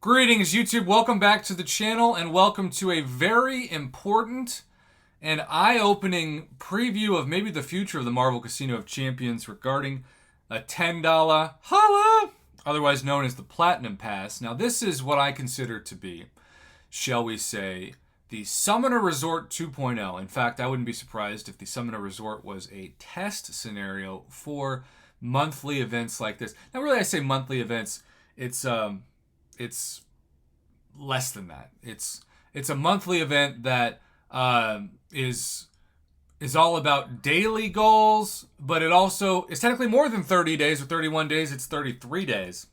Greetings, YouTube. Welcome back to the channel and welcome to a very important and eye-opening preview of maybe the future of the Marvel Casino of Champions regarding a $10 holla, otherwise known as the Platinum Pass. Now, this is what I consider to be, shall we say, the Summoner Resort 2.0. In fact, I wouldn't be surprised if the Summoner Resort was a test scenario for monthly events like this. Now, really, I say monthly events. It's less than that. It's a monthly event that is all about daily goals, but it also is technically more than 30 days or 31 days. It's 33 days.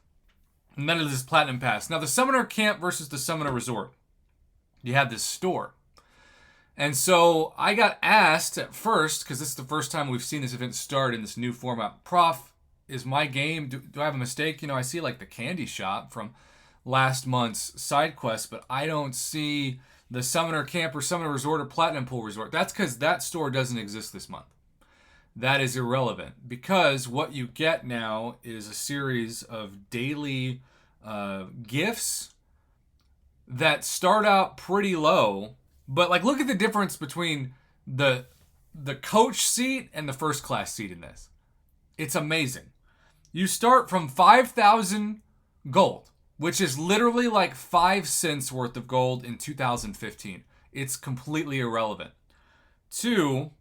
And then it is Platinum Pass. Now, the Summoner Camp versus the Summoner Resort. You have this store. And so I got asked at first, because this is the first time we've seen this event start in this new format. Prof, is my game, do I have a mistake? I see like the candy shop from last month's side quest, but I don't see the Summoner Camp or Summoner Resort or Platinum Pool Resort. That's because that store doesn't exist this month. That is irrelevant because what you get now is a series of daily gifts that start out pretty low, but like look at the difference between the coach seat and the first class seat in this. It's amazing. You start from 5,000 gold, which is literally like 5 cents worth of gold in 2015. It's completely irrelevant. To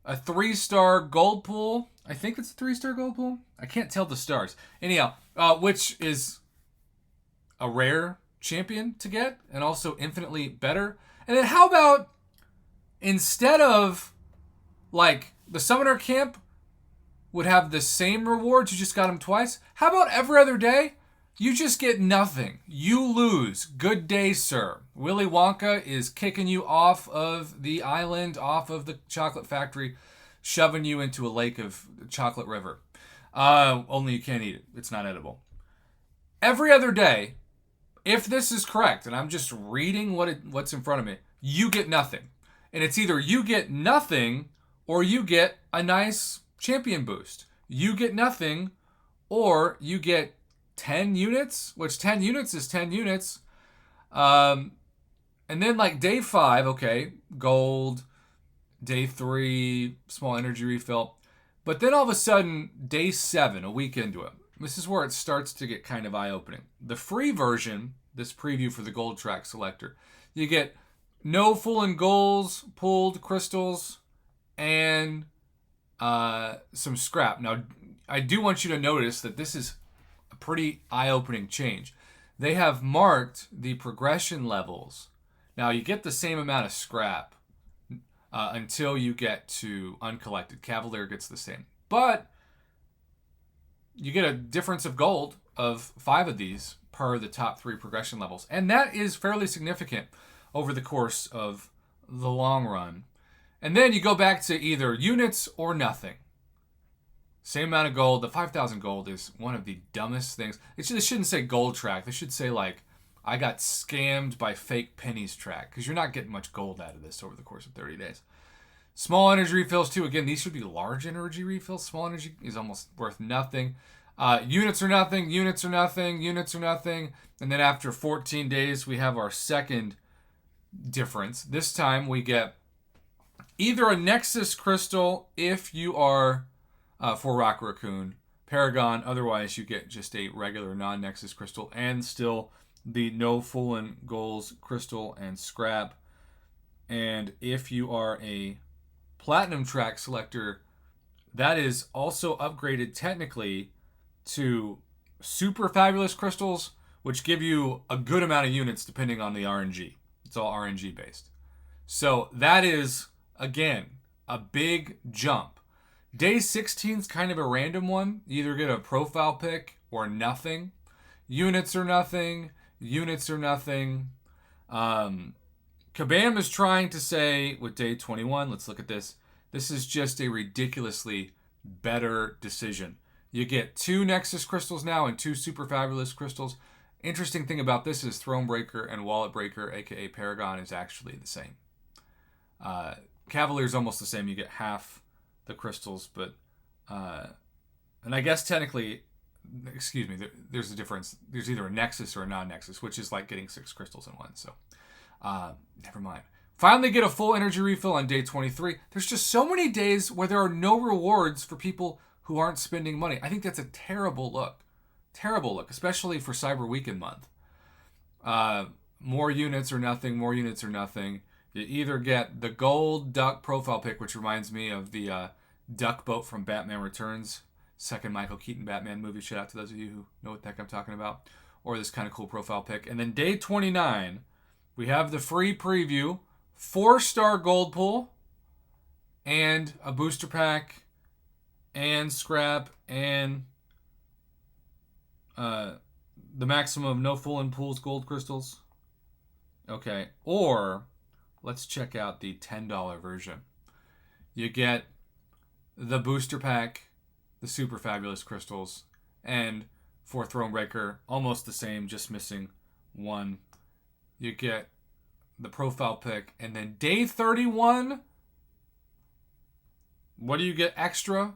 a 3-star gold pool. I think it's a 3-star gold pool. I can't tell the stars. Anyhow, which is a rare champion to get and also infinitely better. And then how about instead of like the Summoner Camp would have the same rewards, you just got them twice. How about every other day? You just get nothing. You lose. Good day, sir. Willy Wonka is kicking you off of the island, off of the chocolate factory, shoving you into a lake of chocolate river. Only you can't eat it. It's not edible. Every other day, if this is correct, and I'm just reading what's in front of me, you get nothing. And it's either you get nothing or you get a nice champion boost. You get nothing or you get 10 units, which 10 units is 10 units. And then like day 5, okay, gold. Day 3, small energy refill. But then all of a sudden, day 7, a week into it, this is where it starts to get kind of eye-opening. The free version, this preview for the gold track selector, you get no full and goals, pulled crystals, and some scrap. Now, I do want you to notice that this is a pretty eye-opening change. They have marked the progression levels. Now, you get the same amount of scrap until you get to uncollected. Cavalier gets the same. But you get a difference of gold of 5 of these per the top 3 progression levels. And that is fairly significant over the course of the long run. And then you go back to either units or nothing. Same amount of gold. The 5,000 gold is one of the dumbest things. They shouldn't say gold track. They should say like, I got scammed by fake pennies track. Because you're not getting much gold out of this over the course of 30 days. Small energy refills too. Again, these should be large energy refills. Small energy is almost worth nothing. Units are nothing. Units are nothing. Units are nothing. And then after 14 days, we have our second difference. This time we get either a Nexus Crystal if you are for Rock Raccoon, Paragon. Otherwise, you get just a regular non-Nexus Crystal and still the no full and goals crystal and scrap. And if you are a Platinum track selector, that is also upgraded technically to super fabulous crystals, which give you a good amount of units depending on the RNG. It's all RNG based. So that is, again, a big jump. Day 16 is kind of a random one. You either get a profile pick or nothing. Units are nothing. Units are nothing. Kabam is trying to say with day 21, let's look at this. This is just a ridiculously better decision. You get 2 Nexus crystals now and 2 super fabulous crystals. Interesting thing about this is Thronebreaker and Wallet Breaker, aka Paragon, is actually the same. Cavalier is almost the same. You get half the crystals, but and I guess technically excuse me, there's a difference. There's either a nexus or a non-nexus, which is like getting 6 crystals in one. So, never mind. Finally get a full energy refill on day 23. There's just so many days where there are no rewards for people who aren't spending money. I think that's a terrible look. Terrible look, especially for Cyber Weekend month. More units or nothing, more units or nothing. You either get the gold duck profile pick, which reminds me of the duck boat from Batman Returns, second Michael Keaton Batman movie. Shout out to those of you who know what the heck I'm talking about. Or this kind of cool profile pick. And then day 29, we have the free preview, 4-star gold pool, and a booster pack, and scrap, and the maximum of no full in pools gold crystals. Okay, or let's check out the $10 version. You get the booster pack, the super fabulous crystals, and for Thronebreaker, almost the same, just missing one. You get the profile pick, and then day 31, what do you get extra?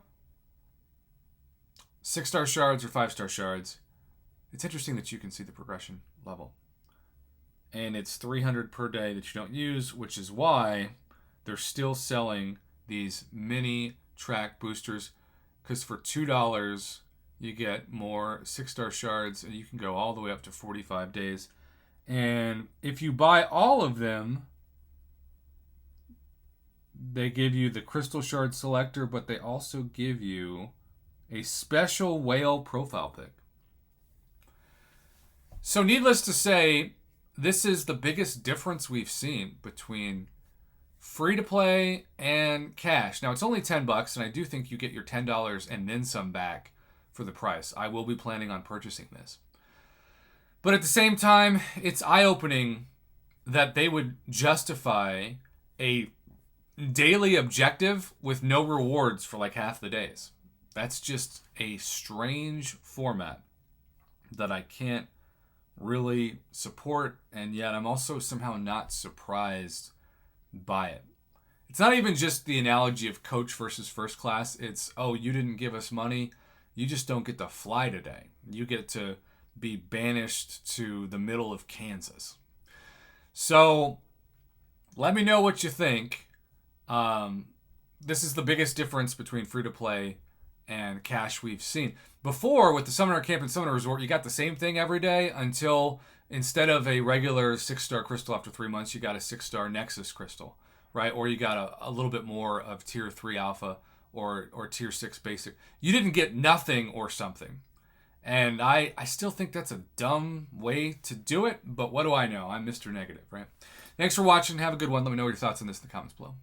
6-star shards or 5-star shards. It's interesting that you can see the progression level. And it's 300 per day that you don't use, which is why they're still selling these mini track boosters, because for $2 you get more 6-star shards, and you can go all the way up to 45 days. And if you buy all of them, they give you the crystal shard selector, but they also give you a special whale profile pick. So needless to say, this is the biggest difference we've seen between free-to-play and cash. Now, it's only $10, and I do think you get your $10 and then some back for the price. I will be planning on purchasing this. But at the same time, it's eye-opening that they would justify a daily objective with no rewards for like half the days. That's just a strange format that I can't really support, and yet I'm also somehow not surprised by it. It's not even just the analogy of coach versus first class. It's, oh, you didn't give us money. You just don't get to fly today. You get to be banished to the middle of Kansas. So let me know what you think. This is the biggest difference between free-to-play and cash we've seen. Before, with the Summoner Camp and Summoner Resort, you got the same thing every day until instead of a regular 6-star crystal after 3 months, you got a 6-star Nexus crystal, right? Or you got a little bit more of Tier 3 Alpha or Tier 6 Basic. You didn't get nothing or something. And I still think that's a dumb way to do it, but what do I know? I'm Mr. Negative, right? Thanks for watching. Have a good one. Let me know your thoughts on this in the comments below.